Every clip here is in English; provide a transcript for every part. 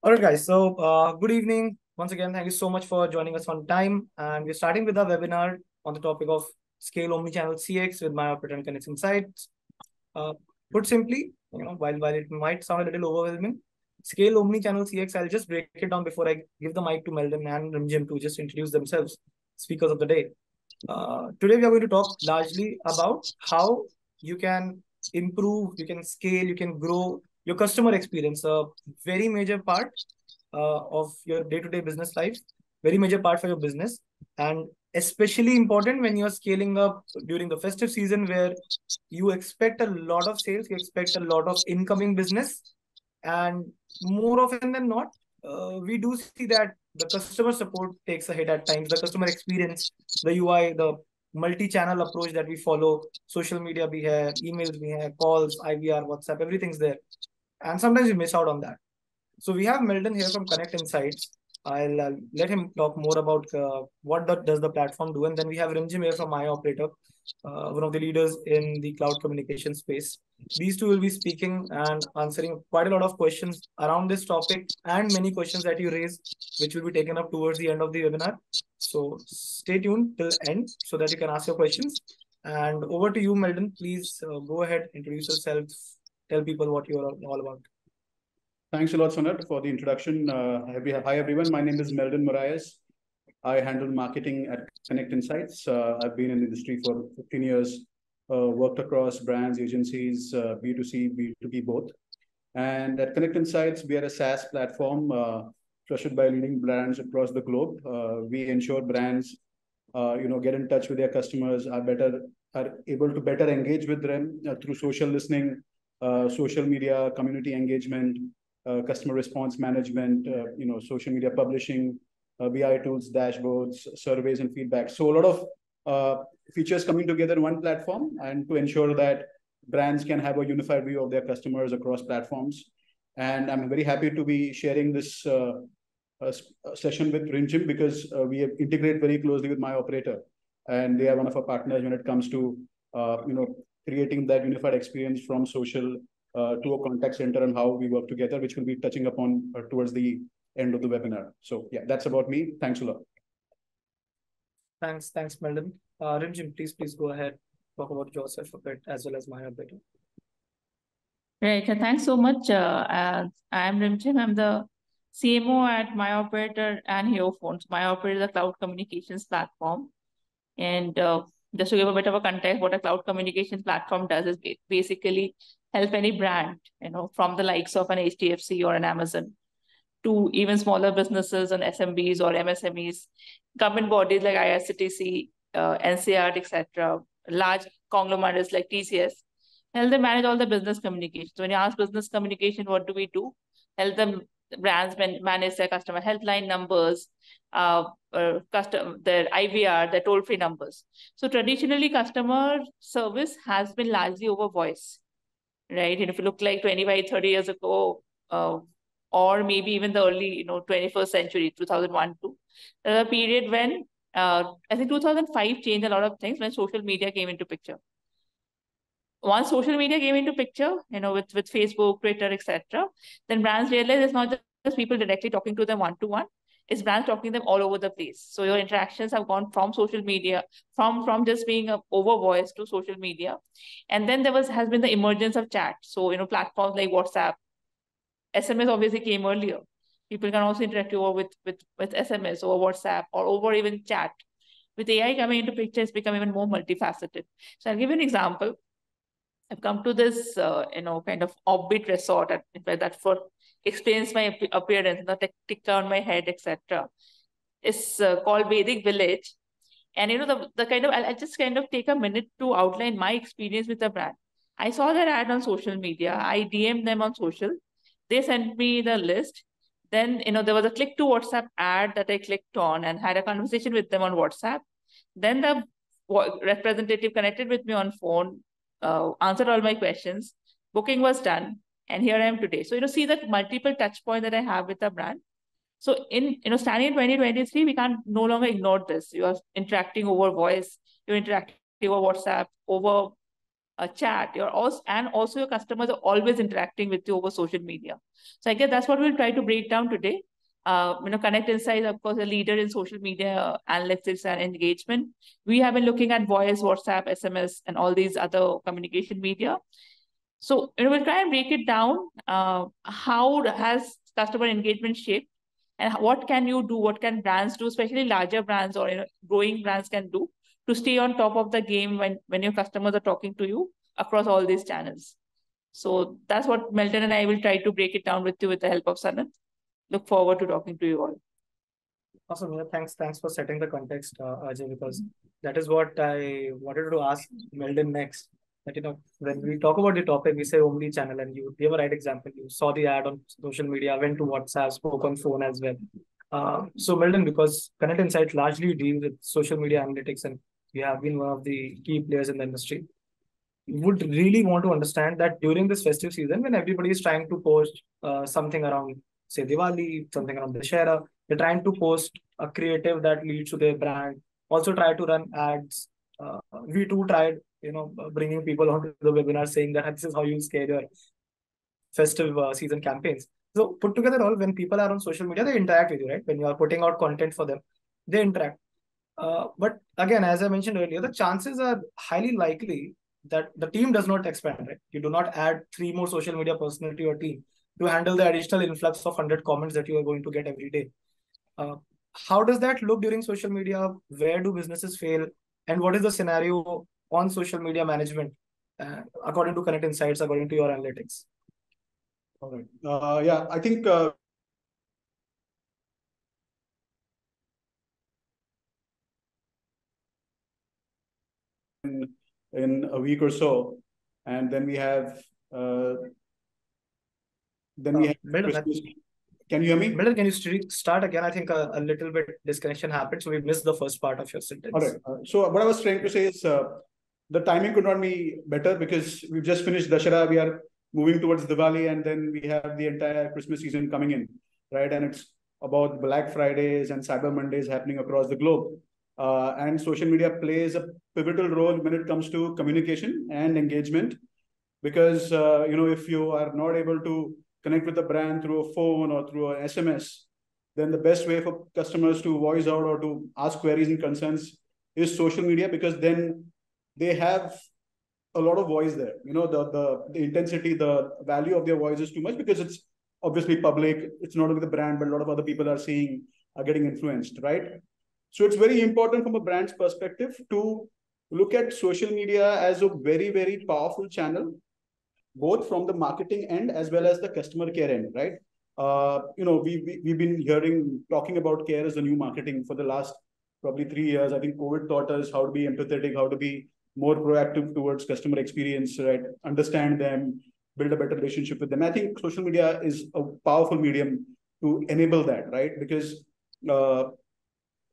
All right, guys. So, good evening. Once again, thank you so much for joining us on time. And we're starting with our webinar on the topic of scale omnichannel CX with MyOperator and Connect Insights. Put simply, while it might sound a little overwhelming, scale omnichannel CX, I'll just break it down before I give the mic to Meldon and Rimjhim to just introduce themselves, speakers of the day. Today, we are going to talk largely about how you can improve, you can scale, you can grow your customer experience, a very major part of your day-to-day business life, very major part for your business, and especially important when you're scaling up during the festive season where you expect a lot of sales, you expect a lot of incoming business, and more often than not, we do see that the customer support takes a hit at times. The customer experience, the UI, the multi-channel approach that we follow, social media bhi hai, emails bhi hai, calls, IVR, WhatsApp, everything's there. And sometimes we miss out on that. So we have Meldon here from Connect Insights. I'll let him talk more about does the platform do, and then we have Rimjhim here from MyOperator, one of the leaders in the cloud communication space. These two will be speaking and answering quite a lot of questions around this topic and many questions that you raised, which will be taken up towards the end of the webinar. So stay tuned till end so that you can ask your questions. And over to you, Meldon. Please go ahead, introduce yourself, tell people what you're all about. Thanks a lot, Sonat, for the introduction. Hi, everyone. My name is Meldon Morais. I handle marketing at Connect Insights. I've been in the industry for 15 years, worked across brands, agencies, B2C, B2B both. And at Connect Insights, we are a SaaS platform trusted by leading brands across the globe. We ensure brands, get in touch with their customers, are able to better engage with them through social listening, social media, community engagement, customer response management, social media publishing, BI tools, dashboards, surveys, and feedback. So a lot of features coming together in one platform, and to ensure that brands can have a unified view of their customers across platforms. And I'm very happy to be sharing this session with Rimjhim because we integrate very closely with MyOperator, and they are one of our partners when it comes to creating that unified experience from social to a contact center and how we work together, which we'll be touching upon towards the end of the webinar. So yeah, that's about me. Thanks a lot. Thanks, Meldon. Rimjhim, please go ahead, talk about yourself a bit as well as MyOperator. Right, thanks so much. I'm Rimjhim. I'm the CMO at MyOperator and HeroPhones. MyOperator is a cloud communications platform. And just to give a bit of a context, what a cloud communications platform does is basically help any brand, from the likes of an HDFC or an Amazon to even smaller businesses and SMBs or MSMEs, government bodies like IRCTC, NCR, etc., large conglomerates like TCS, help them manage all the business communication. So when you ask business communication, what do we do? Help them brands manage their customer helpline numbers, their IVR, their toll-free numbers. So traditionally, customer service has been largely over voice, right? And if you look like 25, 30 years ago, or maybe even the early, 21st century, 2001 to a period when I think 2005 changed a lot of things when social media came into picture. Once social media came into picture, with Facebook, Twitter, etc., then brands realized it's not just people directly talking to them one-to-one, it's brands talking to them all over the place. So your interactions have gone from social media, from just being over voice to social media. And then has been the emergence of chat. So, platforms like WhatsApp, SMS obviously came earlier. People can also interact over with SMS or WhatsApp or over even chat. With AI coming into picture, it's become even more multifaceted. So I'll give you an example. I've come to this, kind of offbeat resort that explains my appearance, the tikka on my head, etc. It's called Vedic Village. And, I'll just kind of take a minute to outline my experience with the brand. I saw their ad on social media. I DM'd them on social. They sent me the list. Then, there was a click to WhatsApp ad that I clicked on and had a conversation with them on WhatsApp. Then the representative connected with me on phone, answered all my questions, booking was done, and here I am today. So, see that multiple touch point that I have with the brand. So standing in 2023, we can't no longer ignore this. You are interacting over voice, you're interacting over WhatsApp, over a chat, also your customers are always interacting with you over social media. So I guess that's what we'll try to break down today. Connect Insights, of course, a leader in social media analytics and engagement. We have been looking at voice, WhatsApp, SMS, and all these other communication media. So we'll try and break it down. How has customer engagement shaped, and what can you do? What can brands do, especially larger brands or growing brands can do to stay on top of the game when your customers are talking to you across all these channels? So that's what Meldon and I will try to break it down with you with the help of Sanat. Look forward to talking to you all. Awesome. Yeah, thanks for setting the context, Ajay, because that is what I wanted to ask Meldon next. That when we talk about the topic, we say omni-channel, and you gave a right example. You saw the ad on social media, went to WhatsApp, spoke on phone as well. So Meldon, because Connect Insight largely deals with social media analytics, and we have been one of the key players in the industry, would really want to understand that during this festive season, when everybody is trying to post something around, say, Diwali, something around Dussehra, they're trying to post a creative that leads to their brand, also try to run ads. We too tried, bringing people onto the webinar saying that this is how you scale your festive season campaigns. So put together all, when people are on social media, they interact with you, right? When you are putting out content for them, they interact. But again, as I mentioned earlier, the chances are highly likely that the team does not expand, right? You do not add 3 more social media personnel to your team to handle the additional influx of 100 comments that you are going to get every day. How does that look during social media? Where do businesses fail? And what is the scenario on social media management, according to Connect Insights, according to your analytics? All right. Yeah, I think in a week or so, and then we have Christmas. Can you hear me? Meldon, can you start again? I think a little bit disconnection happened, so we missed the first part of your sentence. All right. So what I was trying to say is the timing could not be better, because we've just finished Dussehra. We are moving towards Diwali, and then we have the entire Christmas season coming in, right? And it's about Black Fridays and Cyber Mondays happening across the globe. And social media plays a pivotal role when it comes to communication and engagement, because if you are not able to connect with the brand through a phone or through an SMS, then the best way for customers to voice out or to ask queries and concerns is social media, because then they have a lot of voice there. The intensity, the value of their voice is too much, because it's obviously public. It's not only the brand, but a lot of other people are getting influenced, right? So it's very important from a brand's perspective to look at social media as a very, very powerful channel, both from the marketing end as well as the customer care end, right? We've been talking about care as the new marketing for the last probably 3 years. I think COVID taught us how to be empathetic, how to be more proactive towards customer experience, right? Understand them, build a better relationship with them. I think social media is a powerful medium to enable that, right? Because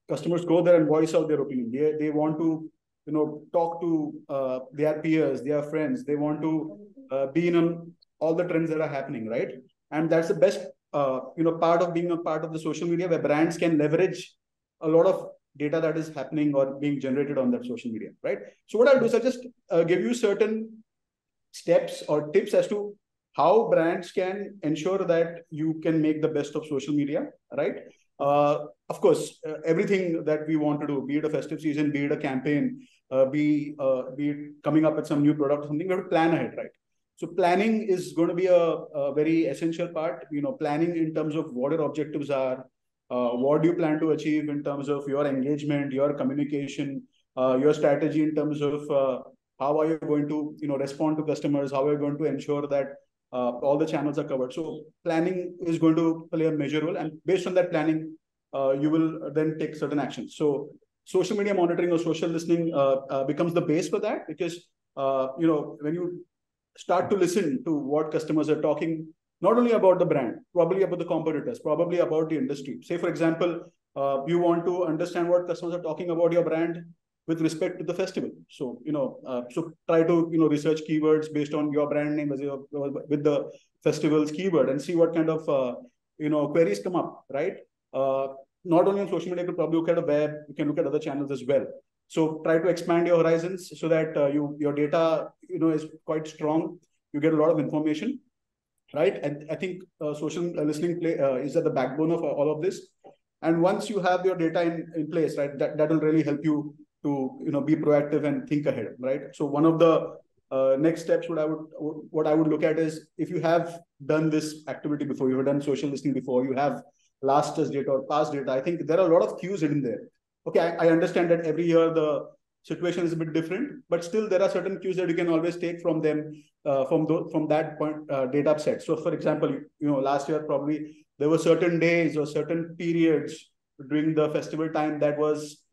customers go there and voice out their opinion. They want to, talk to their peers, their friends. They want to be in on all the trends that are happening, right? And that's the best, part of being a part of the social media, where brands can leverage a lot of data that is happening or being generated on that social media, right? So what I'll do is I'll just give you certain steps or tips as to how brands can ensure that you can make the best of social media, right? Of course, everything that we want to do, be it a festive season, be it a campaign, be it coming up with some new product or something, we have to plan ahead, right? So planning is going to be a very essential part. Planning in terms of what your objectives are, what do you plan to achieve in terms of your engagement, your communication, your strategy in terms of how are you going to respond to customers, how are you going to ensure that all the channels are covered. So planning is going to play a major role, and based on that planning, you will then take certain actions. So social media monitoring or social listening becomes the base for that, because when you start to listen to what customers are talking, not only about the brand, probably about the competitors, probably about the industry. Say, for example, you want to understand what customers are talking about your brand with respect to the festival. So, so try to, research keywords based on your brand name with the festival's keyword, and see what kind of, queries come up, right? Not only on social media, you could probably look at a web, you can look at other channels as well. So try to expand your horizons so that your data, is quite strong. You get a lot of information, right? And I think social listening is at the backbone of all of this. And once you have your data in place, right, that will really help you to be proactive and think ahead, right? So one of the next steps what I would look at is, if you have done this activity before, you have done social listening before, you have last year's data or past data, I think there are a lot of cues hidden there. Okay, I understand that every year the situation is a bit different, but still there are certain cues that you can always take from them, from that point data set. So for example, last year probably there were certain days or certain periods during the festival time that was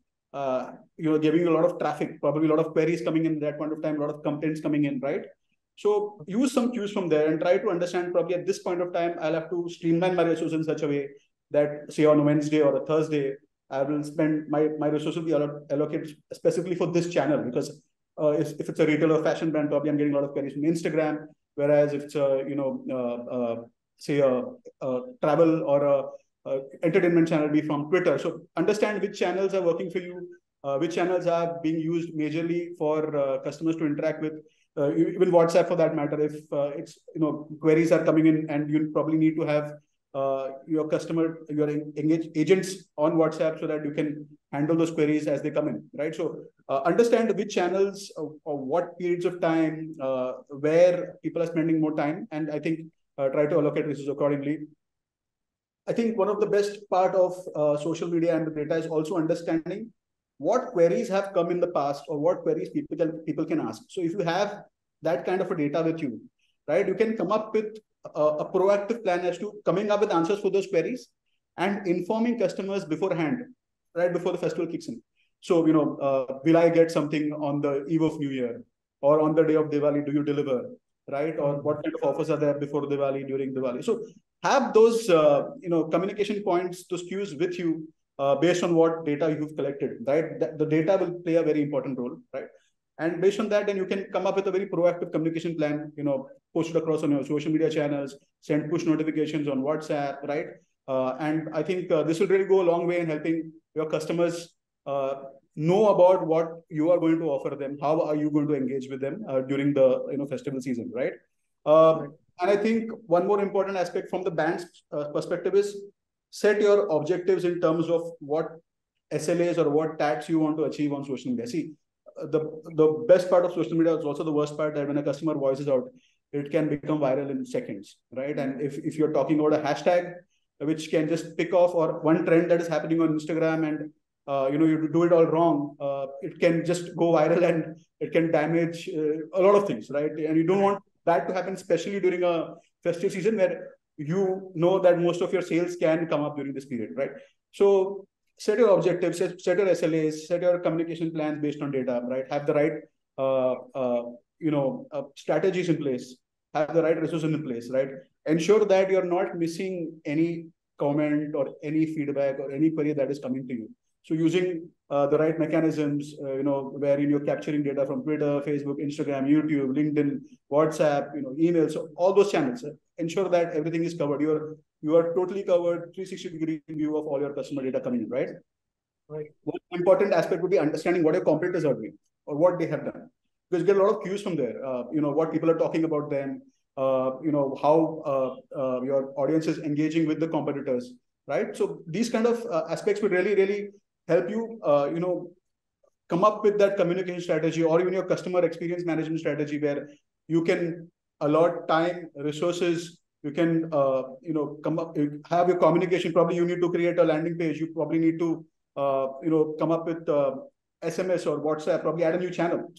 giving a lot of traffic, probably a lot of queries coming in at that point of time, a lot of complaints coming in, right? So use some cues from there and try to understand, probably at this point of time, I'll have to streamline my resources in such a way that, say, on a Wednesday or a Thursday, I will spend my resources will be allocated specifically for this channel, because if it's a retail or fashion brand, probably I'm getting a lot of queries from Instagram. Whereas if it's say a travel or a entertainment channel, be from Twitter. So understand which channels are working for you, which channels are being used majorly for customers to interact with. Even WhatsApp for that matter, if it's queries are coming in and you probably need to have your engaged agents on WhatsApp so that you can handle those queries as they come in, right? So understand which channels or what periods of time where people are spending more time, and I think try to allocate resources accordingly. I think one of the best part of social media and the data is also understanding what queries have come in the past or what queries people can ask. So if you have that kind of a data with you, right, you can come up with a proactive plan as to coming up with answers for those queries and informing customers beforehand, right before the festival kicks in. So, will I get something on the eve of New Year or on the day of Diwali? Do you deliver, right? Or what kind of offers are there before Diwali, during Diwali? So have those, communication points, those cues with you based on what data you've collected, right? The data will play a very important role, right? And based on that, then you can come up with a very proactive communication plan, post it across on your social media channels, send push notifications on WhatsApp, right? And I think this will really go a long way in helping your customers know about what you are going to offer them, how are you going to engage with them during the festival season, right? And I think one more important aspect from the band's perspective is set your objectives in terms of what SLAs or what tags you want to achieve on social media. See, the best part of social media is also the worst part, that when a customer voices out, it can become viral in seconds, right? And if you're talking about a hashtag which can just pick off, or one trend that is happening on Instagram, and you do it all wrong, it can just go viral and it can damage a lot of things, right? And you don't want that to happen, especially during a festive season where that most of your sales can come up during this period, right? So set your objectives, set your SLAs, set your communication plans based on data, right? Have the right, strategies in place, have the right resources in place, right? Ensure that you're not missing any comment or any feedback or any query that is coming to you. So using the right mechanisms, wherein you're capturing data from Twitter, Facebook, Instagram, YouTube, LinkedIn, WhatsApp, email. So all those channels, ensure that everything is covered. You are totally covered, 360-degree view of all your customer data coming in, right? Right. One important aspect would be understanding what your competitors are doing or what they have done, because you get a lot of cues from there. What people are talking about them. How your audience is engaging with the competitors, right? So these kind of aspects would really, really help you, come up with that communication strategy, or even your customer experience management strategy, where you can allot time, resources. You can, have your communication. Probably you need to create a landing page. You probably need to, come up with SMS or WhatsApp. Probably add a new channel.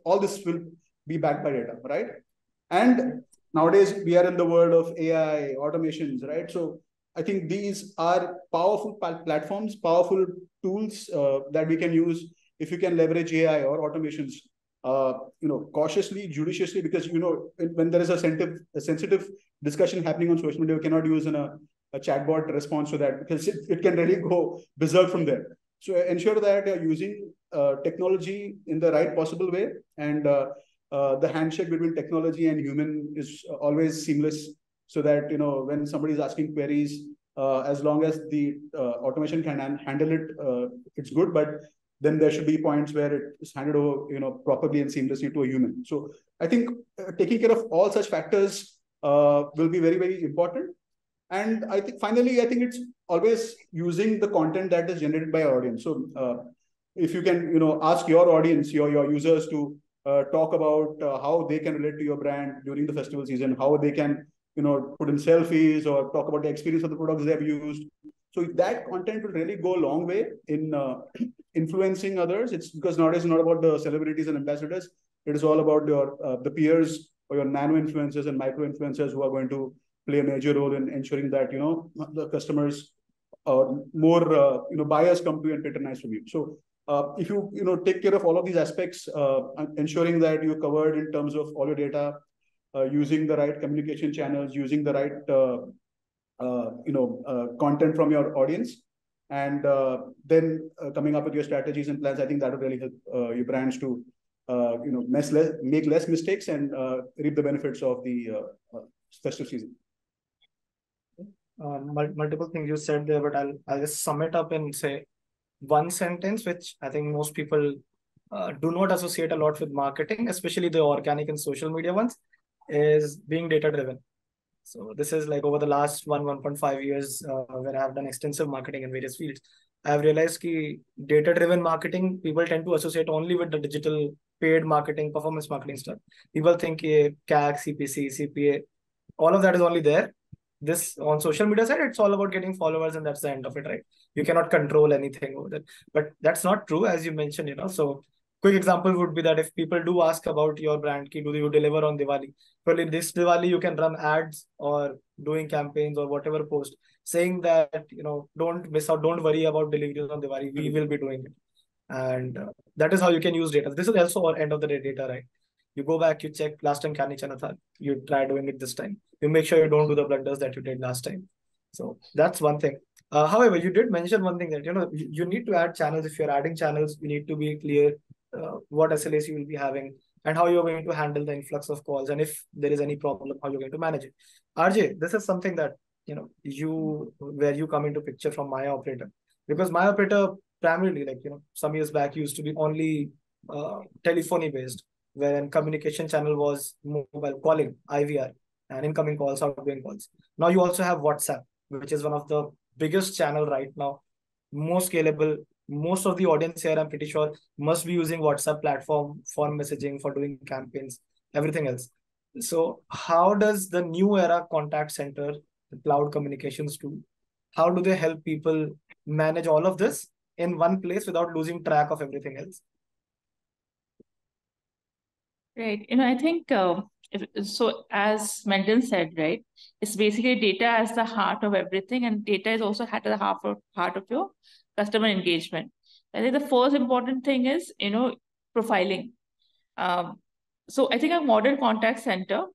All this will be backed by data, right? And nowadays we are in the world of AI, automations, right? So I think these are powerful platforms, powerful tools that we can use if you can leverage AI or automations, cautiously, judiciously, because, when there is a sensitive discussion happening on social media, we cannot use a chatbot response to that, because it can really go berserk from there. So ensure that you're using technology in the right possible way, and the handshake between technology and human is always seamless, so that, when somebody is asking queries, as long as the automation can handle it, it's good. But then there should be points where it is handed over, properly and seamlessly to a human. So I think taking care of all such factors will be very, very important. And I think finally, I think it's always using the content that is generated by our audience. So if you can, ask your audience, your users to talk about how they can relate to your brand during the festival season, how they can, put in selfies or talk about the experience of the products they have used. So that content will really go a long way in influencing others. It's because nowadays it's not about the celebrities and ambassadors. It is all about your the peers or your nano influencers and micro influencers who are going to play a major role in ensuring that the customers more buyers come to you and patronize from you. So if you take care of all of these aspects, ensuring that you're covered in terms of all your data, using the right communication channels, using the right content from your audience, and then coming up with your strategies and plans, I think that will really help your brands to make less mistakes and reap the benefits of the festive season. Multiple things you said there, but I'll just sum it up and say one sentence, which I think most people do not associate a lot with marketing, especially the organic and social media ones, is being data driven. So this is like over the last 1.5 years where I have done extensive marketing in various fields. I have realized that data-driven marketing, people tend to associate only with the digital paid marketing, performance marketing stuff. People think CAC, CPC, CPA, all of that is only there. This on social media side, it's all about getting followers and that's the end of it, right? You cannot control anything over that. But that's not true, as you mentioned, So quick example would be that if people do ask about your brand, do you deliver on Diwali? Well, in this Diwali, you can run ads or doing campaigns or whatever post saying that, don't miss out, don't worry about deliveries on Diwali. We will be doing it. And that is how you can use data. This is also our end of the day data, right? You go back, you check last time Kani Chana tha, you try doing it this time. You make sure you don't do the blunders that you did last time. So that's one thing. However, you did mention one thing that, you need to add channels. If you're adding channels, you need to be clear what SLAs you will be having and how you're going to handle the influx of calls. And if there is any problem, how you're going to manage it. RJ, this is something that, where you come into picture from MyOperator, because MyOperator primarily, some years back used to be only telephony based, wherein communication channel was mobile calling, IVR, and incoming calls, outgoing calls. Now you also have WhatsApp, which is one of the biggest channel right now, most scalable. Most of the audience here, I'm pretty sure, must be using WhatsApp platform for messaging, for doing campaigns, everything else. So how does the new era contact center, the cloud communications tool, how do they help people manage all of this in one place without losing track of everything else? Right. I think so as Meldon said, right, it's basically data as the heart of everything, and data is also at the heart of your customer engagement. I think the first important thing is, profiling. So I think a modern contact center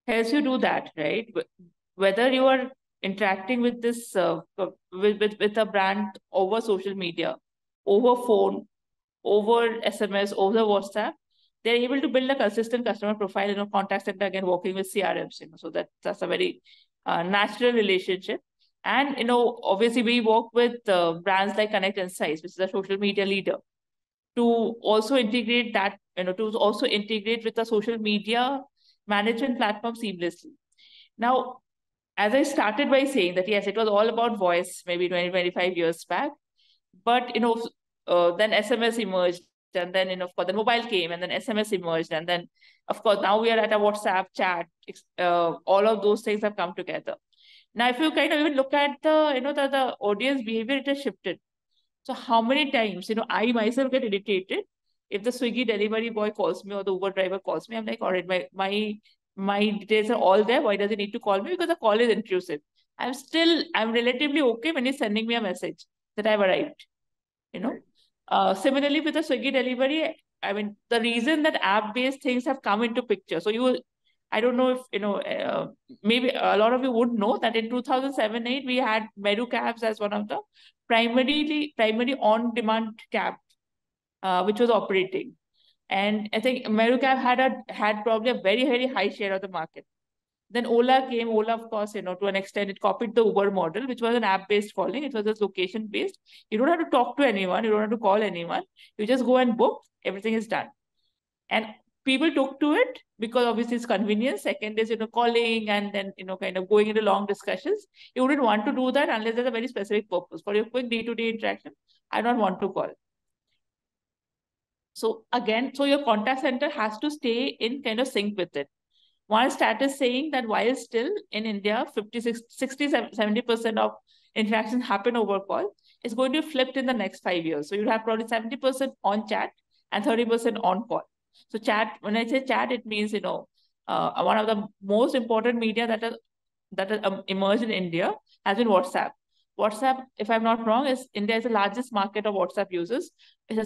helps you do that, right? Whether you are interacting with this with a brand over social media, over phone, over SMS, over WhatsApp, they're able to build a consistent customer profile in a contact center, again, working with CRMs, so that's a very natural relationship. And, obviously we work with brands like Connect Insights, which is a social media leader, to also integrate that, to also integrate with the social media management platform seamlessly. Now, as I started by saying that, yes, it was all about voice, maybe 25 years back, but, then SMS emerged, and then, of course, the mobile came, and then SMS emerged, and then, of course, now we are at a WhatsApp chat. All of those things have come together. Now, if you kind of even look at the, the audience behavior, it has shifted. So how many times, I myself get irritated if the Swiggy delivery boy calls me or the Uber driver calls me. I'm like, all right, my details are all there. Why does he need to call me? Because the call is intrusive. I'm relatively okay when he's sending me a message that I've arrived, Similarly, with the Swiggy delivery, I mean, the reason that app-based things have come into picture. So I don't know if, maybe a lot of you would know that in 2007-8, we had Meru cabs as one of the primary on-demand cab, which was operating. And I think Meru cab had probably a very, very high share of the market. Then Ola came. Ola, of course, to an extent, it copied the Uber model, which was an app-based calling. It was just location-based. You don't have to talk to anyone. You don't have to call anyone. You just go and book. Everything is done. And people took to it because obviously it's convenience. Second is, calling and then, kind of going into long discussions. You wouldn't want to do that unless there's a very specific purpose. For your quick day-to-day interaction, I don't want to call. So again, so your contact center has to stay in kind of sync with it. One stat is saying that while still in India, 70% of interactions happen over call, it's going to be flipped in the next 5 years. So you have probably 70% on chat and 30% on call. So chat, when I say chat, it means, one of the most important media that has emerged in India has been WhatsApp. WhatsApp, if I'm not wrong, India is the largest market of WhatsApp users.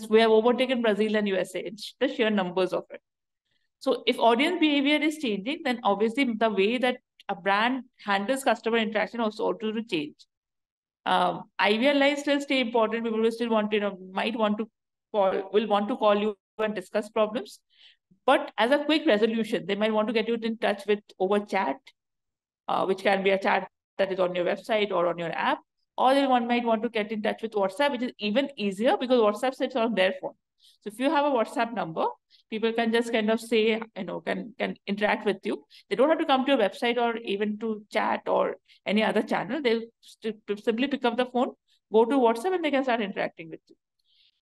We have overtaken Brazil and USA. It's the sheer numbers of it. So if audience behavior is changing, then obviously the way that a brand handles customer interaction also to change. IVR lines still stay important. People will still want, will want to call you and discuss problems. But as a quick resolution, they might want to get you in touch with over chat, which can be a chat that is on your website or on your app, or might want to get in touch with WhatsApp, which is even easier because WhatsApp sits on their phone. So if you have a WhatsApp number, people can just kind of say, can interact with you. They don't have to come to your website or even to chat or any other channel. They'll simply pick up the phone, go to WhatsApp, and they can start interacting with you.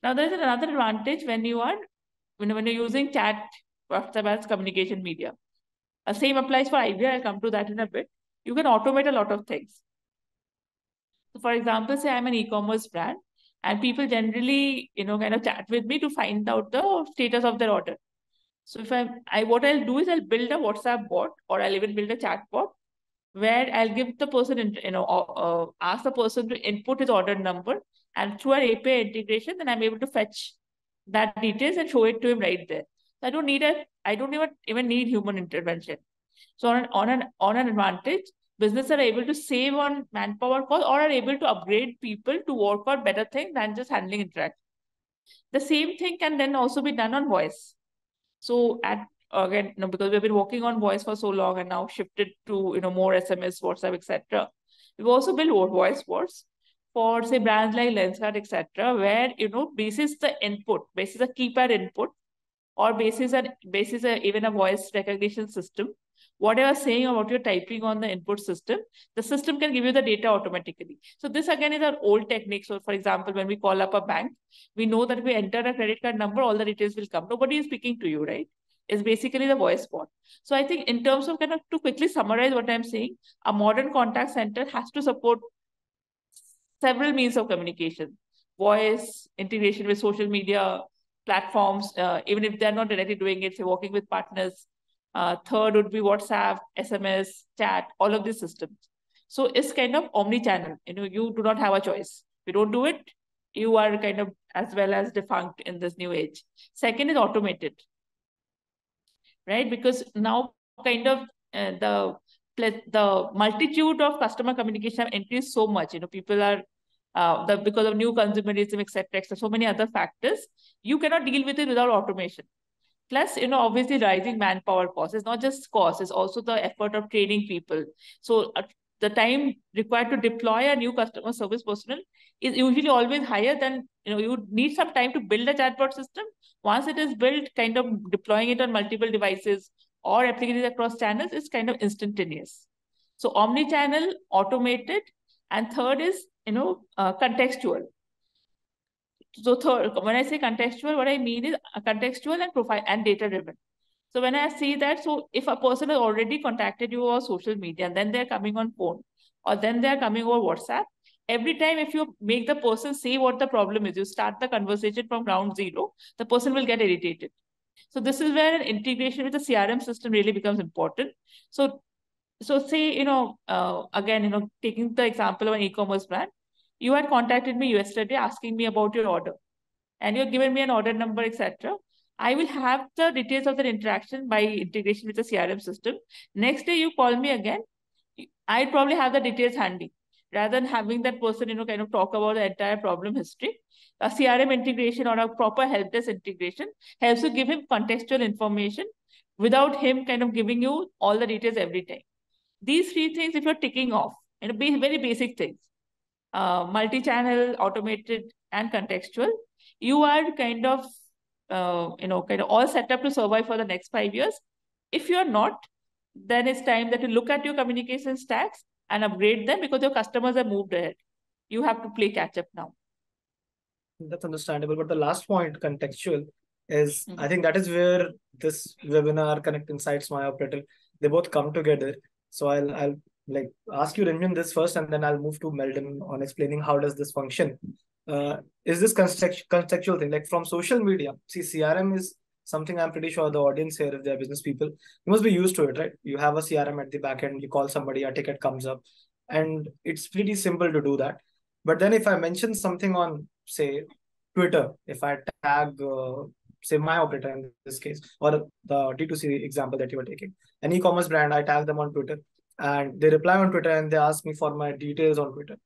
Now, there is another advantage when you're using chat, WhatsApp as communication media. The same applies for IVR. I'll come to that in a bit. You can automate a lot of things. So for example, say I'm an e-commerce brand, and people generally, kind of chat with me to find out the status of their order. So if what I'll do is I'll build a WhatsApp bot, or I'll even build a chat bot where I'll give the person, ask the person to input his order number, and through our API integration, then I'm able to fetch that details and show it to him right there. So I don't even need human intervention. So on an advantage, businesses are able to save on manpower cost or are able to upgrade people to work on better things than just handling interaction. The same thing can then also be done on voice. So again, because we've been working on voice for so long and now shifted to more SMS, WhatsApp, etc. We've also built voice bots for say brands like Lenskart, etc., where basis the input, basis a keypad input, or basis even a voice recognition system, whatever saying or what you're typing on the input system, the system can give you the data automatically. So this again is our old technique. So for example, when we call up a bank, we know that if we enter a credit card number, all the details will come. Nobody is speaking to you, right? It's basically the voice bot. So I think in terms of to quickly summarize what I'm saying, a modern contact center has to support several means of communication, voice, integration with social media platforms, even if they're not directly doing it, say working with partners. Third would be WhatsApp, SMS, chat, all of these systems. So it's kind of omni-channel. You do not have a choice. If you don't do it, you are kind of as well as defunct in this new age. Second is automated, right? Because now kind of the multitude of customer communication have increased so much. People are because of new consumerism, etc., so many other factors, you cannot deal with it without automation. Plus, obviously rising manpower costs. It's not just cost, it's also the effort of training people. So the time required to deploy a new customer service personnel is usually always higher than, you need some time to build a chatbot system. Once it is built, kind of deploying it on multiple devices or applications across channels is kind of instantaneous. So omni-channel, automated, and third is, contextual. So third, when I say contextual, what I mean is contextual and profile and data driven. So when I see that, so if a person has already contacted you over social media and then they're coming on phone or then they're coming over WhatsApp, every time if you make the person say what the problem is, you start the conversation from ground zero, the person will get irritated. So this is where an integration with the CRM system really becomes important. So say, again, taking the example of an e-commerce brand, you had contacted me yesterday asking me about your order and you've given me an order number, etc. I will have the details of the interaction by integration with the CRM system. Next day you call me again, I'd probably have the details handy rather than having that person, kind of talk about the entire problem history. A CRM integration or a proper help desk integration helps you give him contextual information without him kind of giving you all the details every time. These three things, if you're ticking off, very basic things, multi-channel, automated, and contextual, you are kind of all set up to survive for the next 5 years. If you're not, then it's time that you look at your communication stacks and upgrade them, because your customers have moved ahead. You have to play catch up now. That's understandable. But the last point, contextual, is I think that is where this webinar, Connect Insights, MyOperator, they both come together. So I'll like ask you, Rimjhim, this first, and then I'll move to Meldon on explaining how does this function. Is this contextual thing, like from social media? See, CRM is something I'm pretty sure the audience here, if they're business people, you must be used to it, right? You have a CRM at the back end, you call somebody, a ticket comes up, and it's pretty simple to do that. But then if I mention something on, say, Twitter, if I tag, say, MyOperator in this case, or the D2C example that you were taking, an e-commerce brand, I tag them on Twitter, and they reply on Twitter and they ask me for my details on Twitter.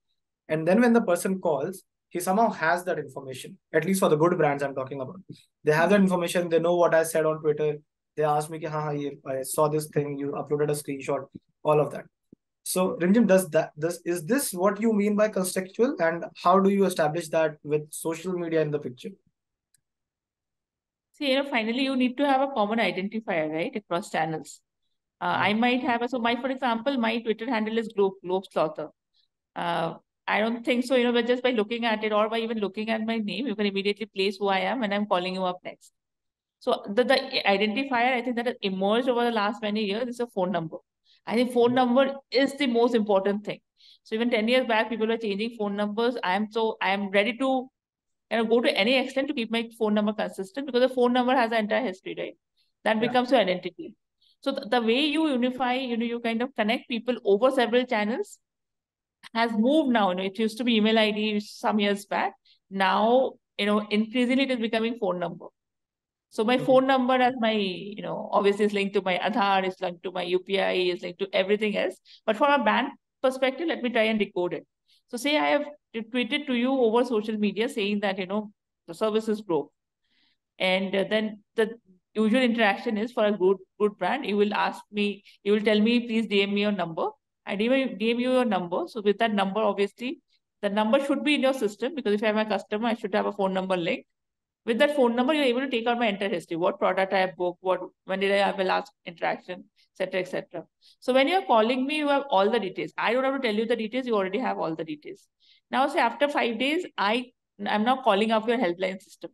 And then when the person calls, he somehow has that information, at least for the good brands I'm talking about. They have that information, they know what I said on Twitter. They ask me, I saw this thing, you uploaded a screenshot, all of that. So, Rimjhim, is this what you mean by contextual, and how do you establish that with social media in the picture? See, finally, you need to have a common identifier, right, across channels. I might have for example, my Twitter handle is Globe Slaughter. I don't think so, but just by looking at it or by even looking at my name, you can immediately place who I am when I'm calling you up next. So the identifier, I think, that has emerged over the last many years is a phone number. I think phone number is the most important thing. So even 10 years back, people were changing phone numbers. I am ready to go to any extent to keep my phone number consistent, because the phone number has the entire history, right? That becomes your identity. So the way you unify, you kind of connect people over several channels has moved now. It used to be email ID some years back. Now, increasingly it is becoming phone number. So my phone number as my, obviously is linked to my Aadhaar, is linked to my UPI, is linked to everything else. But from a bank perspective, let me try and decode it. So say I have tweeted to you over social media saying that, the service is broke. And then the usual interaction is, for a good brand, you will tell me, please DM me your number. I DM you your number. So with that number, obviously, the number should be in your system, because if I am a customer, I should have a phone number linked. With that phone number, you're able to take out my entire history, what product I have booked, when did I have a last interaction, etc., etc. So when you're calling me, you have all the details. I don't have to tell you the details, you already have all the details. Now, say after 5 days, I'm now calling up your helpline system.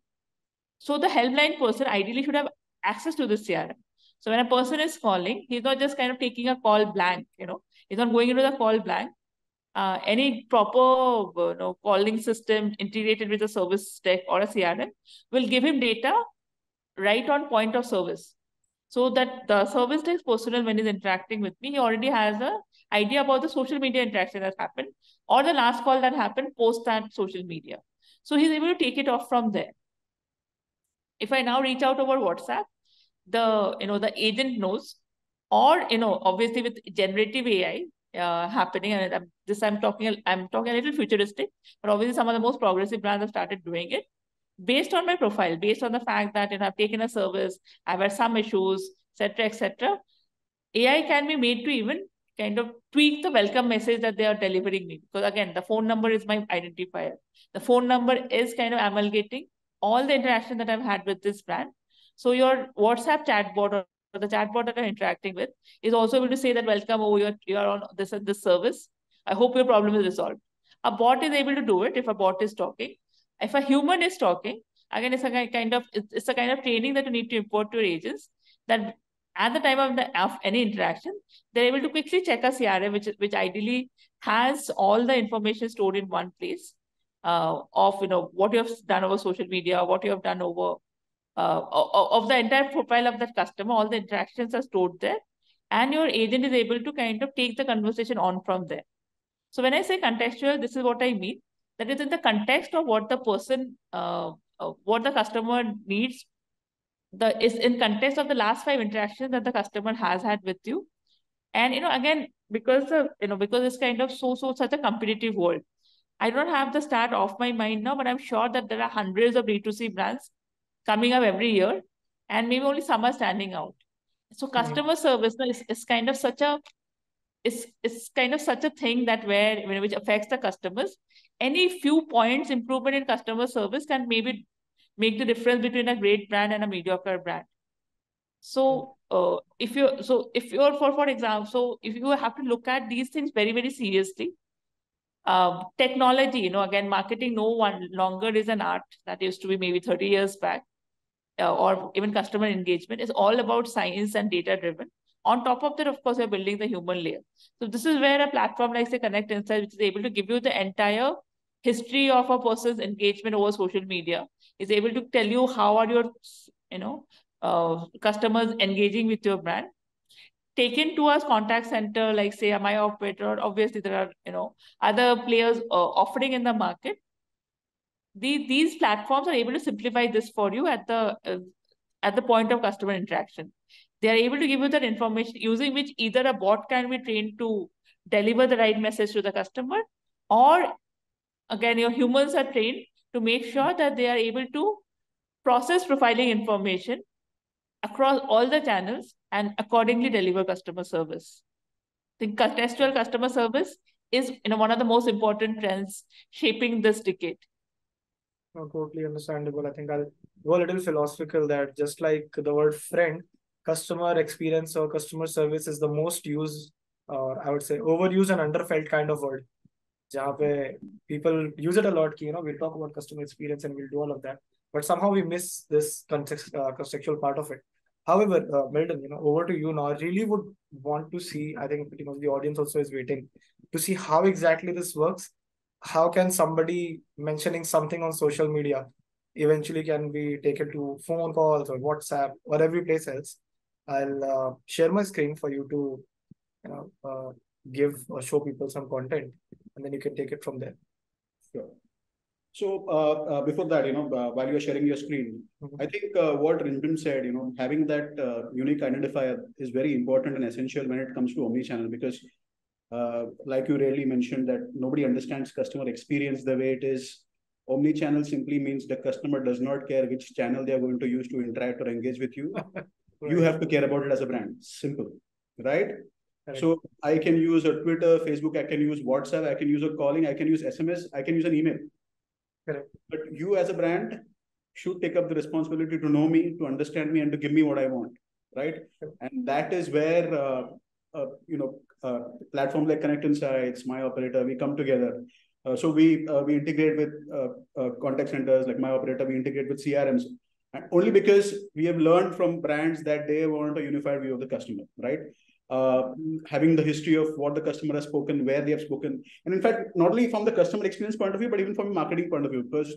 So the helpline person ideally should have access to this CRM. So when a person is calling, he's not just kind of taking a call blank, he's not going into the call blank. Any proper calling system integrated with a service tech or a CRM will give him data right on point of service. So that the service tech personnel, when he's interacting with me, he already has an idea about the social media interaction that happened or the last call that happened post that social media. So he's able to take it off from there. If I now reach out over WhatsApp, the agent knows, or obviously with generative AI happening, and I'm talking a little futuristic, but obviously some of the most progressive brands have started doing it based on my profile, based on the fact that I've taken a service, I've had some issues, etc., etc. AI can be made to even kind of tweak the welcome message that they are delivering me, because again, the phone number is my identifier. The phone number is kind of amalgamating all the interaction that I've had with this brand. So your WhatsApp chatbot or the chatbot that I'm interacting with is also able to say that, welcome, you are on this and this service. I hope your problem is resolved. A bot is able to do it if a bot is talking. If a human is talking, again, it's a kind of training that you need to import to your agents, that at the time of any interaction, they're able to quickly check a CRM, which ideally has all the information stored in one place of what you have done over social media, what you have done over of the entire profile of that customer. All the interactions are stored there, and your agent is able to kind of take the conversation on from there. So when I say contextual, this is what I mean. That is in the context of what the person, what the customer needs. Is in context of the last 5 interactions that the customer has had with you. And again, because it's kind of such a competitive world, I don't have the stat off my mind now, but I'm sure that there are hundreds of D2C brands coming up every year, and maybe only some are standing out. So customer service is kind of such a it's kind of such a thing that which affects the customers. Any few points improvement in customer service can maybe make the difference between a great brand and a mediocre brand. So if you're for example, so if you have to look at these things very, very seriously, technology, again, marketing no one longer is an art that used to be maybe 30 years back, or even customer engagement is all about science and data driven. On top of that, of course, you're building the human layer. So this is where a platform like, say, Connect Insights, which is able to give you the entire history of a person's engagement over social media, is able to tell you how are your, customers engaging with your brand. Taken to a contact center, like say a MyOperator, obviously there are, other players offering in the market. These platforms are able to simplify this for you at the point of customer interaction. They are able to give you that information using which either a bot can be trained to deliver the right message to the customer, or again, your humans are trained to make sure that they are able to process profiling information across all the channels and accordingly deliver customer service. The contextual customer service is one of the most important trends shaping this decade. No, totally understandable. I think I'll go a little philosophical that just like the word friend, customer experience or customer service is the most used, or I would say overused and underfelt kind of word. जहाँ पे people use it a lot, we'll talk about customer experience and we'll do all of that, but somehow we miss this contextual part of it. However, Meldon, over to you now. I really would want to see, I think pretty much the audience also is waiting to see how exactly this works. How can somebody mentioning something on social media eventually can be taken to phone calls or WhatsApp or every place else? I'll share my screen for you to give or show people some content, and then you can take it from there. Sure. So before that, while you're sharing your screen, I think what Rimjhim said, having that unique identifier is very important and essential when it comes to omnichannel, because like you really mentioned, that nobody understands customer experience the way it is. Omnichannel simply means the customer does not care which channel they are going to use to interact or engage with you. Right. You have to care about it as a brand. Simple, right? Correct. So I can use a Twitter, Facebook, I can use WhatsApp, I can use a calling, I can use SMS, I can use an email. Correct. But you as a brand should take up the responsibility to know me, to understand me, and to give me what I want, right? Correct. And that is where platforms like Connect Insights, MyOperator, we come together. So we integrate with contact centers like MyOperator, we integrate with CRMs, and only because we have learned from brands that they want a unified view of the customer, right? Having the history of what the customer has spoken, where they have spoken, and in fact, not only from the customer experience point of view, but even from a marketing point of view. Because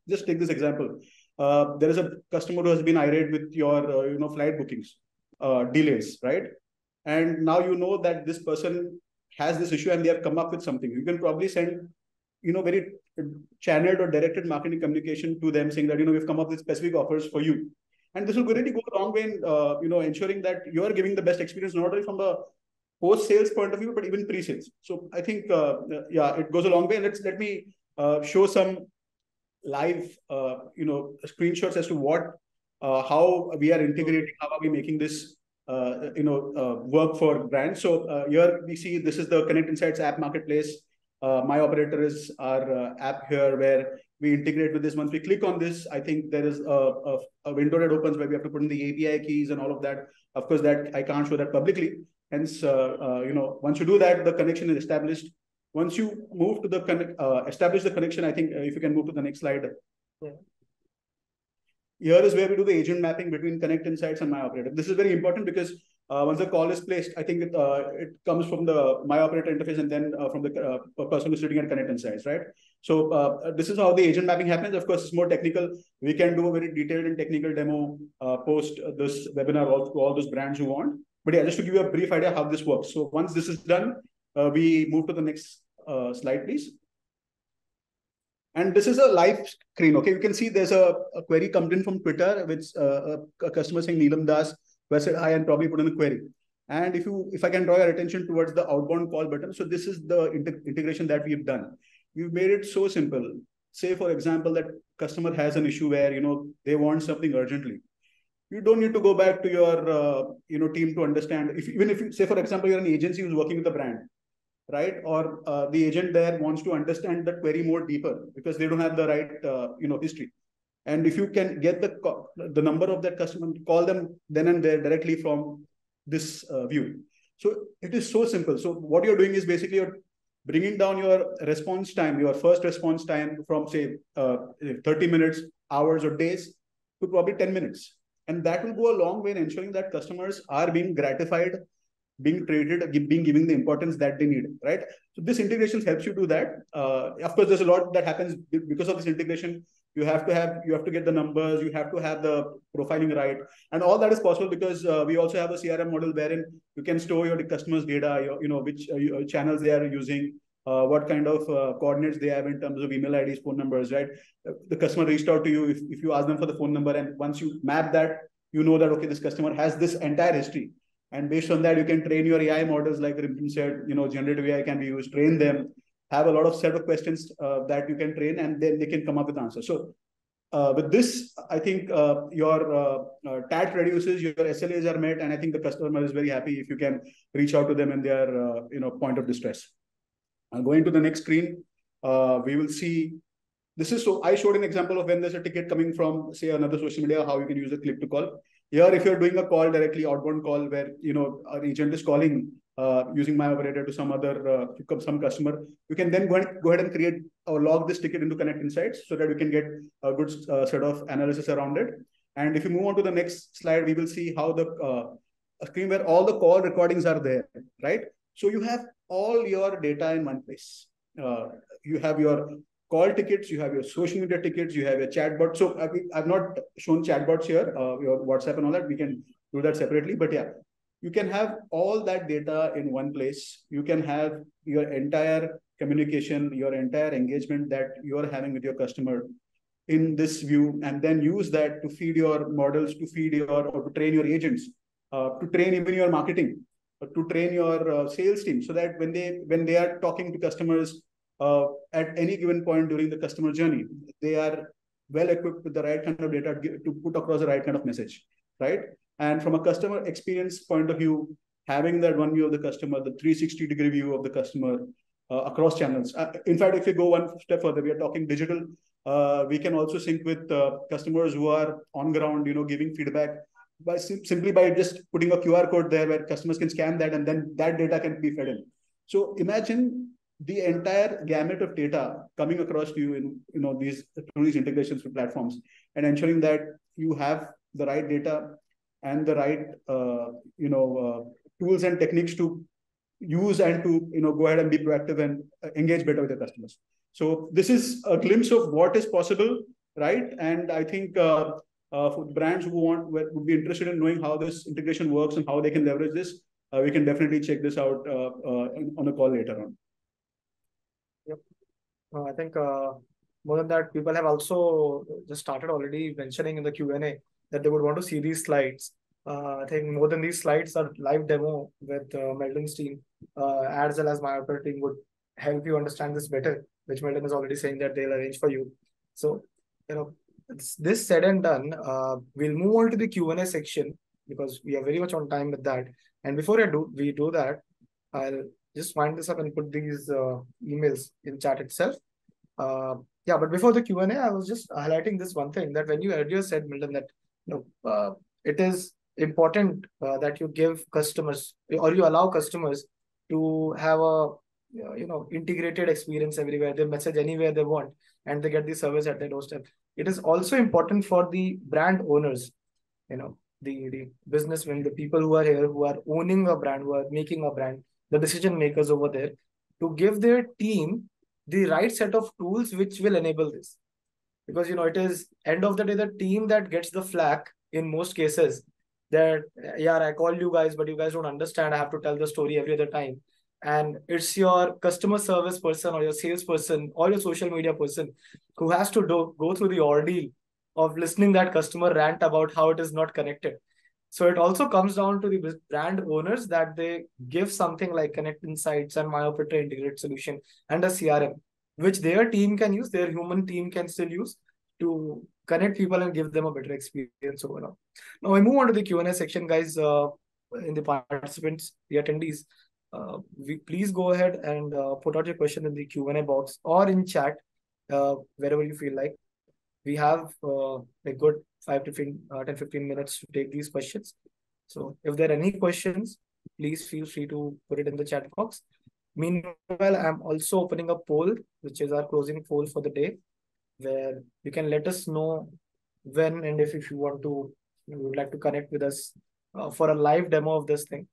just take this example: there is a customer who has been irate with your flight bookings delays, right? And now you know that this person has this issue and they have come up with something. You can probably send very channeled or directed marketing communication to them saying that we've come up with specific offers for you. And this will really go a long way in ensuring that you are giving the best experience, not only from the post-sales point of view, but even pre-sales. So I think, it goes a long way. And let me show some live, screenshots as to how we are integrating, how are we making this, work for brands. So here we see this is the Connect Insights app marketplace. MyOperator is our app here where we integrate with this. Once we click on this, I think there is a window that opens where we have to put in the API keys and all of that. Of course, that I can't show that publicly. Hence, once you do that, the connection is established. Once you move to the establish the connection, I think if you can move to the next slide. Yeah. Here is where we do the agent mapping between Connect Insights and MyOperator. This is very important because once the call is placed, I think it comes from the MyOperator interface and then from the person who's sitting at Connect Insights, right? So this is how the agent mapping happens. Of course, it's more technical. We can do a very detailed and technical demo post this webinar to all those brands who want. But yeah, just to give you a brief idea how this works. So once this is done, we move to the next slide, please. And this is a live screen. Okay, you can see there's a query comes in from Twitter, which a customer saying Neelam Das, who said hi and probably put in a query. And if I can draw your attention towards the outbound call button, so this is the integration that we've done. We've made it so simple. Say, for example, that customer has an issue where they want something urgently. You don't need to go back to your team to understand. Even if you say, for example, you're an agency who's working with a brand, right? Or the agent there wants to understand that query more deeper because they don't have the right history. And if you can get the number of that customer, call them then and there directly from this view. So it is so simple. So what you're doing is basically you're bringing down your response time, your first response time from say 30 minutes, hours or days to probably 10 minutes. And that will go a long way in ensuring that customers are being gratified, being treated, being given the importance that they need, right? So this integration helps you do that. Of course, there's a lot that happens because of this integration. You have to get the numbers, you have to have the profiling right, and all that is possible because we also have a CRM model wherein you can store your customers' data, which channels they are using, what kind of coordinates they have in terms of email IDs, phone numbers, right? The customer reached out to you, if you ask them for the phone number, and once you map that, you know that, okay, this customer has this entire history. And based on that, you can train your AI models, like Rimjhim said, generative AI can be used, train them, have a lot of set of questions that you can train, and then they can come up with answers. So with this, I think your TAT reduces, your SLAs are met, and I think the customer is very happy if you can reach out to them in their point of distress. Going to the next screen, we will see, so I showed an example of when there's a ticket coming from, say, another social media, how you can use a click to call. Here, if you're doing a call directly, outbound call, where an agent is calling using MyOperator to some customer, you can then go ahead and create or log this ticket into Connect Insights so that you can get a good set of analysis around it. And if you move on to the next slide, we will see how a screen where all the call recordings are there, right? So you have all your data in one place. You have your call tickets, you have your social media tickets, you have your chatbot. So I've not shown chatbots here, your WhatsApp and all that. We can do that separately. But yeah, you can have all that data in one place. You can have your entire communication, your entire engagement that you are having with your customer in this view, and then use that to feed your models, to train your agents, to train even your marketing, to train your sales team, so that when they are talking to customers at any given point during the customer journey, they are well equipped with the right kind of data to put across the right kind of message, right? And from a customer experience point of view, having that one view of the customer, the 360-degree view of the customer across channels. In fact, if you go one step further, we are talking digital. We can also sync with customers who are on ground, giving feedback simply by just putting a QR code there where customers can scan that, and then that data can be fed in. So imagine the entire gamut of data coming across to you in through these integrations with platforms, and ensuring that you have the right data and the right tools and techniques to use and to go ahead and be proactive and engage better with your customers. So this is a glimpse of what is possible, right? And I think for brands who would be interested in knowing how this integration works and how they can leverage this, we can definitely check this out on a call later on. Yep. I think more than that, people have also just started already mentioning in the Q&A that they would want to see these slides. I think more than these slides, a live demo with Meldon's team, as well as MyOperator team, would help you understand this better, which Meldon is already saying that they'll arrange for you. So, this said and done, we'll move on to the Q&A section because we are very much on time with that. And before we do that, I'll just wind this up and put these emails in chat itself. Yeah, but before the Q&A, I was just highlighting this one thing, that when you earlier said, Meldon, that it is important that you give customers, or you allow customers to have a integrated experience everywhere. They message anywhere they want and they get the service at their doorstep. It is also important for the brand owners, the businessmen, the people who are here, who are owning a brand, who are making a brand, the decision makers over there, to give their team the right set of tools which will enable this. Because it is end of the day the team that gets the flack in most cases, that yeah, I called you guys, but you guys don't understand. I have to tell the story every other time. And it's your customer service person or your sales person or your social media person who has to go through the ordeal of listening that customer rant about how it is not connected. So it also comes down to the brand owners that they give something like Connect Insights and MyOperator integrated solution and a CRM, which their team can use, their human team can still use to connect people and give them a better experience overall. Now I move on to the Q&A section, guys. In the participants, the attendees, please go ahead and put out your question in the Q&A box or in chat, wherever you feel like. We have a good 10-15 minutes to take these questions. So if there are any questions, please feel free to put it in the chat box. Meanwhile, I'm also opening a poll, which is our closing poll for the day, where you can let us know when and if you would like to connect with us for a live demo of this thing.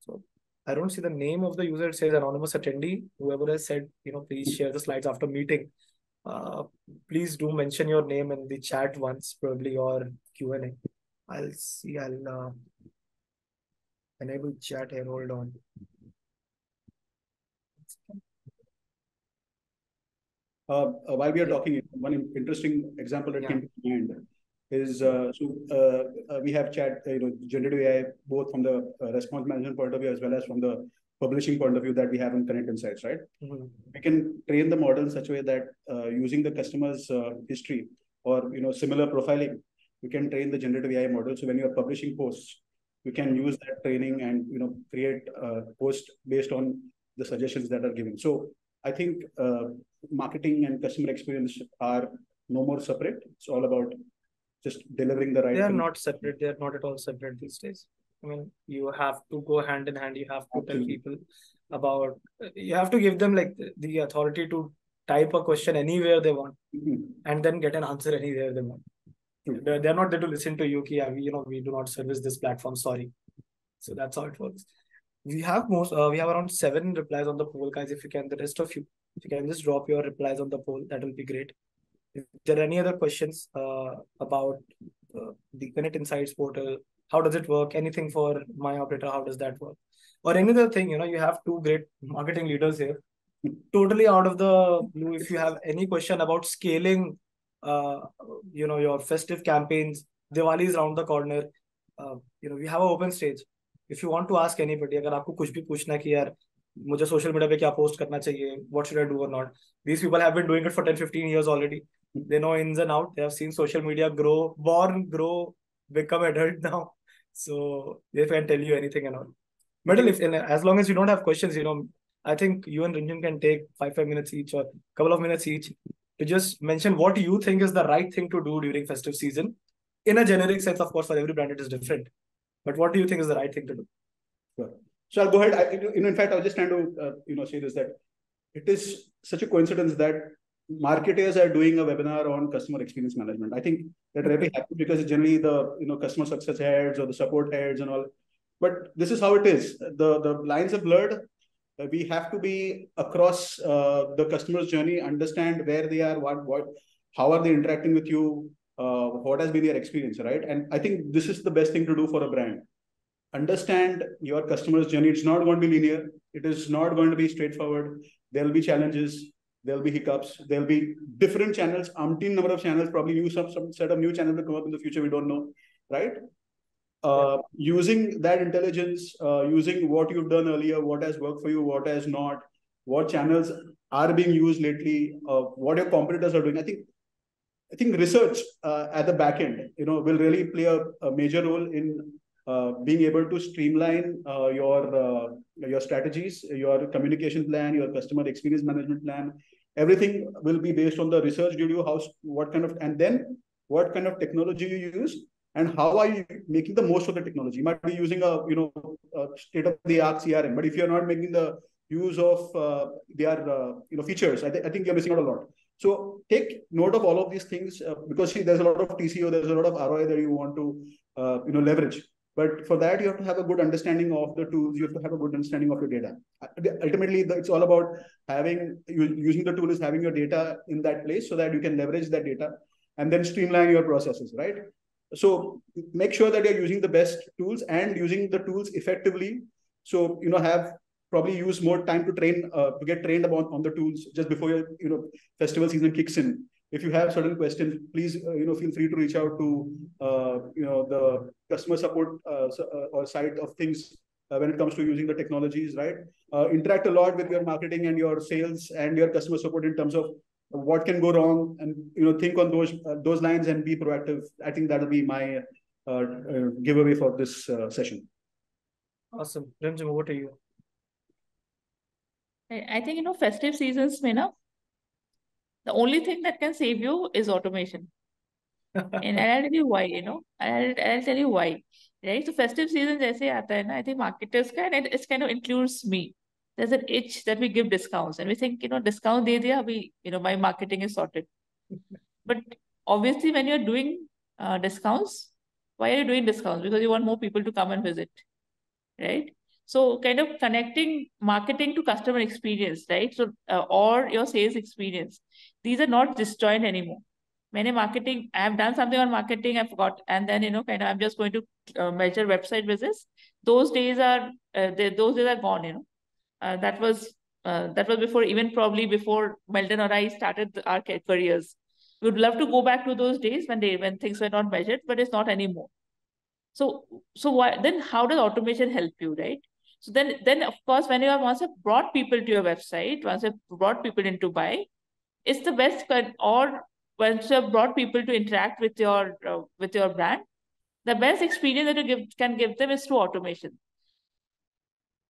So I don't see the name of the user. It says anonymous attendee. Whoever has said, please share the slides after meeting. Please do mention your name in the chat once, probably, or Q&A. I'll enable chat here. Hold on. While we are talking, one interesting example that came to mind is we have chat, generative AI, both from the response management point of view as well as from the publishing point of view that we have in Connect Insights, right? We can train the model in such a way that using the customer's history or similar profiling, we can train the generative AI model. So when you are publishing posts, you can use that training and create a post based on the suggestions that are given. So I think marketing and customer experience are no more separate. It's all about just delivering the right. They are not separate. They are not at all separate these days. I mean, you have to go hand in hand. You have to tell people about. You have to give them like the authority to type a question anywhere they want, and then get an answer anywhere they want. They're not there to listen to you. We do not service this platform. Sorry. So that's how it works. We have around 7 replies on the poll, guys. If you can, the rest of you, if you can just drop your replies on the poll, that will be great. If there are any other questions about the Connect Insights portal, how does it work? Anything for MyOperator, how does that work? Or any other thing, you have 2 great marketing leaders here. Totally out of the blue, if you have any question about scaling, your festive campaigns, Diwali is around the corner. We have an open stage. If you want to ask anybody, अगर आपको कुछ भी पूछना कि यार मुझे social media पे क्या post करना चाहिए, what should I do or not? These people have been doing it for 10-15 years already. They know ins and outs. They have seen social media grow, become adult now. So they can tell you anything and all. Meldon, as long as you don't have questions, I think you and Rimjhim can take 5 minutes each or a couple of minutes each to just mention what you think is the right thing to do during festive season. In a generic sense, of course, for every brand it is different. But what do you think is the right thing to do? Sure. So I'll go ahead. In fact, I was just trying to say this, that it is such a coincidence that marketers are doing a webinar on customer experience management. I think that really happens because it's generally the customer success heads or the support heads and all. But this is how it is. The lines are blurred. We have to be across the customer's journey, understand where they are, how are they interacting with you, what has been their experience, right? And I think this is the best thing to do for a brand. Understand your customer's journey. It's not going to be linear. It is not going to be straightforward. There'll be challenges. There'll be hiccups. There'll be different channels, umpteen number of channels, probably some set of new channels to come up in the future. We don't know, right? Using that intelligence, using what you've done earlier, what has worked for you, what has not, what channels are being used lately, what your competitors are doing. I think research at the back end, will really play a major role in being able to streamline your strategies, your communication plan, your customer experience management plan. Everything will be based on the research you do, what kind of technology you use, and how are you making the most of the technology. You might be using a state-of-the-art CRM, but if you're not making the use of their features, I think you're missing out a lot. So take note of all of these things because there's a lot of TCO, there's a lot of ROI that you want to leverage. But for that, you have to have a good understanding of the tools. You have to have a good understanding of your data. Ultimately, it's all about using the tool is having your data in that place so that you can leverage that data and then streamline your processes, right? So make sure that you're using the best tools and using the tools effectively. So, have probably use more time to get trained on the tools just before your festival season kicks in. If you have certain questions, please feel free to reach out to the customer support or side of things when it comes to using the technologies, right? Interact a lot with your marketing and your sales and your customer support in terms of what can go wrong, and think on those lines and be proactive. I think that'll be my giveaway for this session. Awesome. Rimjhim, over to you. I think, festive seasons, the only thing that can save you is automation. And I'll tell you why, I'll tell you why. Right? So festive season, I think marketers it kind of includes me. There's an itch that we give discounts, and we think, discount de diya, my marketing is sorted. But obviously, when you're doing discounts, why are you doing discounts? Because you want more people to come and visit, right? So kind of connecting marketing to customer experience, right? So or your sales experience. These are not disjoint anymore. When marketing, I have done something on marketing, I forgot, and then I'm just going to measure website visits. Those days are gone. That was before, even probably before Meldon or I started our careers. We would love to go back to those days when things were not measured, but it's not anymore. So why then? How does automation help you, right? So then of course, when you have once have brought people to your website, once you've brought people in to buy, it's the best. Or once you have brought people to interact with your brand, the best experience that you can give them is through automation.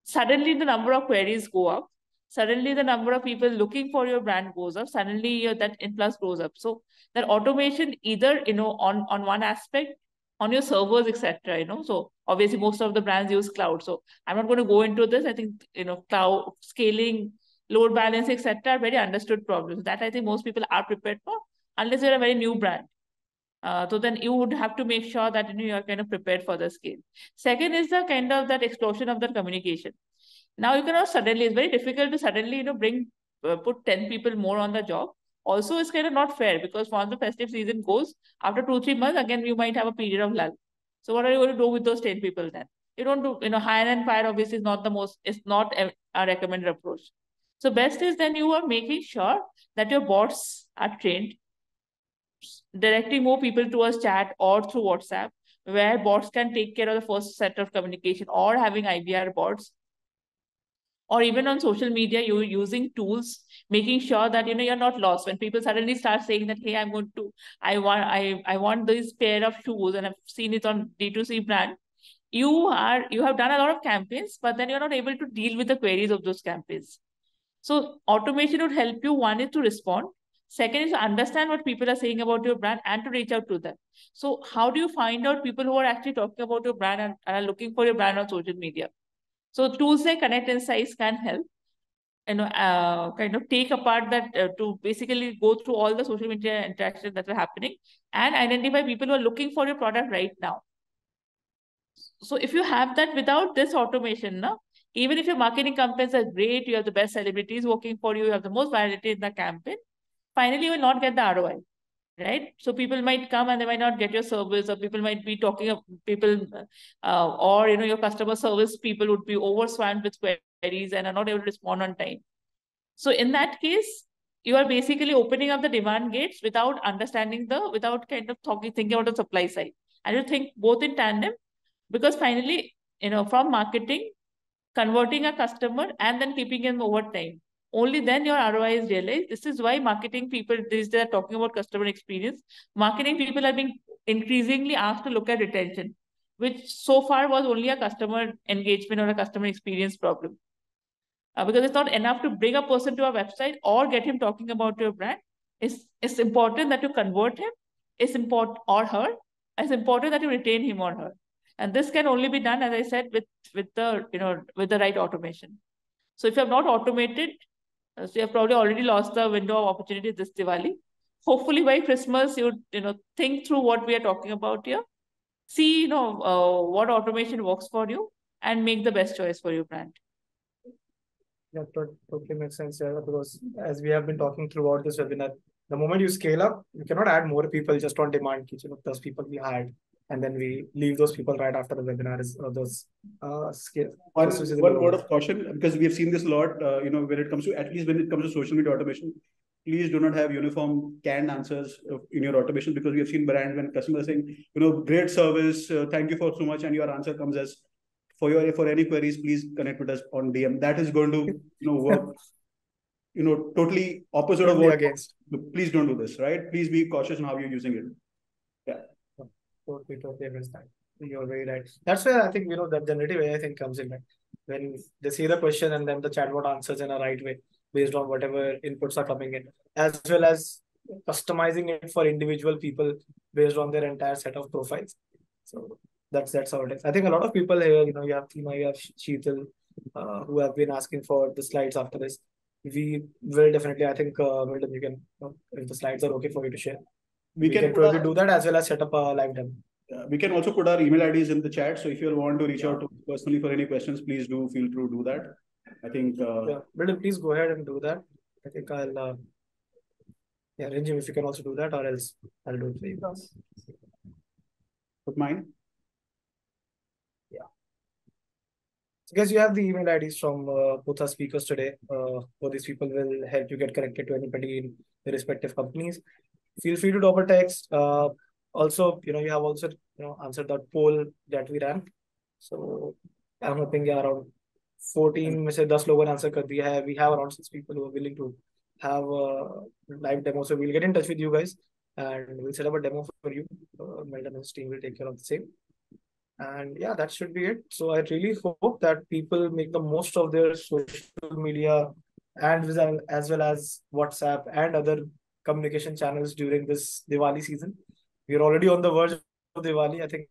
Suddenly the number of queries go up. Suddenly the number of people looking for your brand goes up. Suddenly that influx goes up. So that automation either, on one aspect, on your servers, etc. So obviously most of the brands use cloud. So I'm not going to go into this. I think, cloud scaling, load balance, etc. are very understood problems that I think most people are prepared for, unless you're a very new brand. So then you would have to make sure that you are kind of prepared for the scale. Second is the kind of that explosion of the communication. Now you cannot suddenly, it's very difficult to suddenly put 10 people more on the job. Also, it's kind of not fair, because once the festive season goes, after 2-3 months, again you might have a period of lull. So what are you going to do with those 10 people then? You don't do, hire and fire obviously is not it's not a recommended approach. So best is then you are making sure that your bots are trained, directing more people towards chat or through WhatsApp, where bots can take care of the first set of communication, or having IVR bots, or even on social media, you're using tools, making sure that you're not lost. When people suddenly start saying that, hey, I want this pair of shoes, and I've seen it on D2C brand, you have done a lot of campaigns, but then you're not able to deal with the queries of those campaigns. So automation would help you. One is to respond. Second is to understand what people are saying about your brand and to reach out to them. So how do you find out people who are actually talking about your brand and are looking for your brand on social media? So tools like Connect Insights can help, kind of take apart that to basically go through all the social media interactions that are happening and identify people who are looking for your product right now. So if you have that without this automation, even if your marketing campaigns are great, you have the best celebrities working for you, you have the most virality in the campaign, finally you will not get the ROI, right? So people might come and they might not get your service, or people might be talking of people, or your customer service people would be overswamped with queries and are not able to respond on time. So in that case, you are basically opening up the demand gates without understanding without kind of thinking about the supply side. And you think both in tandem, because finally, from marketing, converting a customer and then keeping him over time, only then your ROI is realized. This is why marketing people, they're talking about customer experience. Marketing people are being increasingly asked to look at retention, which so far was only a customer engagement or a customer experience problem. Because it's not enough to bring a person to a website or get him talking about your brand. It's important that you convert him. It's important, or her. It's important that you retain him or her. And this can only be done, as I said, with the right automation. So if you have not automated, so you have probably already lost the window of opportunity this Diwali. Hopefully by Christmas, you think through what we are talking about here. See, what automation works for you and make the best choice for your brand. That totally makes sense, yeah, because as we have been talking throughout this webinar, the moment you scale up, you cannot add more people just on demand. Those people we hired, and then we leave those people right after the webinar is those scale. One word of caution, because we have seen this a lot, when it comes to social media automation, please do not have uniform canned answers in your automation, because we have seen brands when customers saying, great service, thank you for so much, and your answer comes as, for any queries, please connect with us on DM. That is going to work totally opposite of what please don't do this, right? Please be cautious on how you're using it. Yeah. Totally understand. You're very right. That's where I think, that generative AI thing comes in, right? When they see the question and then the chatbot answers in a right way based on whatever inputs are coming in, as well as customizing it for individual people based on their entire set of profiles. So that's how it is. I think a lot of people here, you have Tima, you have Sheetal, who have been asking for the slides after this. We will definitely, I think, Meldon, you can, if the slides are okay for you to share, we can probably do that as well as set up a live demo. We can also put our email IDs in the chat. So if you want to reach out to personally for any questions, please do feel free to do that. I think. Meldon, please go ahead and do that. I think I'll. Rimjhim, if you can also do that, or else I'll do it for you. Put mine. Yeah. So guys, you have the email IDs from both our speakers today. So these people will help you get connected to anybody in the respective companies. Feel free to double text. Also, you have also answered that poll that we ran. So I'm hoping around 14 में से 10 लोगों ने answer कर दिया है. We have around 6 people who are willing to have a live demo. So we'll get in touch with you guys and we'll set up a demo for you. Meldon and his team will take care of the same. And yeah, that should be it. So I really hope that people make the most of their social media and as well as WhatsApp and other communication channels during this Diwali season. We're already on the verge of Diwali. I think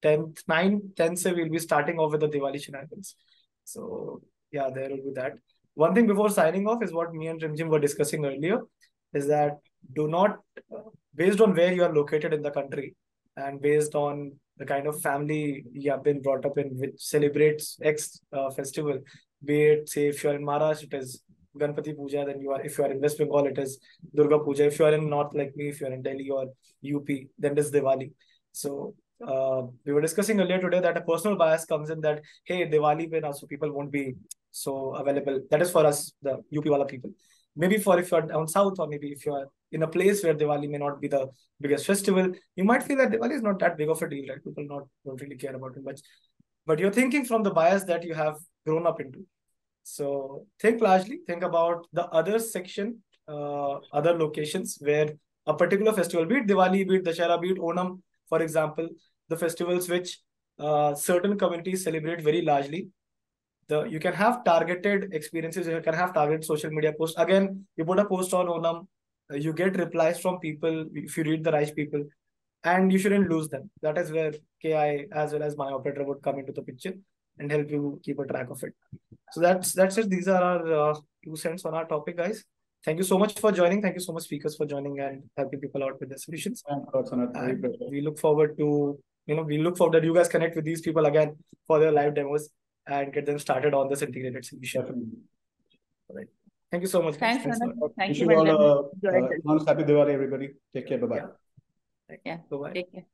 10th, so we'll be starting off with the Diwali shenanigans. So yeah, there will be that. One thing before signing off is what me and Rimjhim were discussing earlier, is that do not, based on where you are located in the country and based on the kind of family you have been brought up in, which celebrates X festival, be it, say, if you're in Maharashtra, it is Ganpati Puja, then if you are in West Bengal, it is Durga Puja. If you are in North like me, if you are in Delhi or UP, then it is Diwali. So we were discussing earlier today that a personal bias comes in that, hey, Diwali when also people won't be so available. That is for us, the UP wala people. Maybe for if you're down south, or maybe if you're in a place where Diwali may not be the biggest festival, you might feel that Diwali is not that big of a deal, right? People don't really care about it much. But you're thinking from the bias that you have grown up into. So think largely, think about the other section, other locations where a particular festival, be it Diwali, be it Dashera, be it Onam, for example, the festivals which certain communities celebrate very largely. You can have targeted experiences, you can have targeted social media posts. Again, you put a post on Onam, you get replies from people if you read the right people, and you shouldn't lose them. That is where KI as well as MyOperator would come into the picture and help you keep a track of it. So that's it. These are our 2 cents on our topic, guys. Thank you so much for joining. Thank you so much, speakers, for joining and helping people out with their solutions. We look forward to, we look forward that you guys connect with these people again for their live demos and get them started on this integrated solution. All right. Thank you so much, guys. Thanks. Thank you all. Happy Diwali, everybody. Take care. Bye-bye. Yeah. Bye-bye. Take care.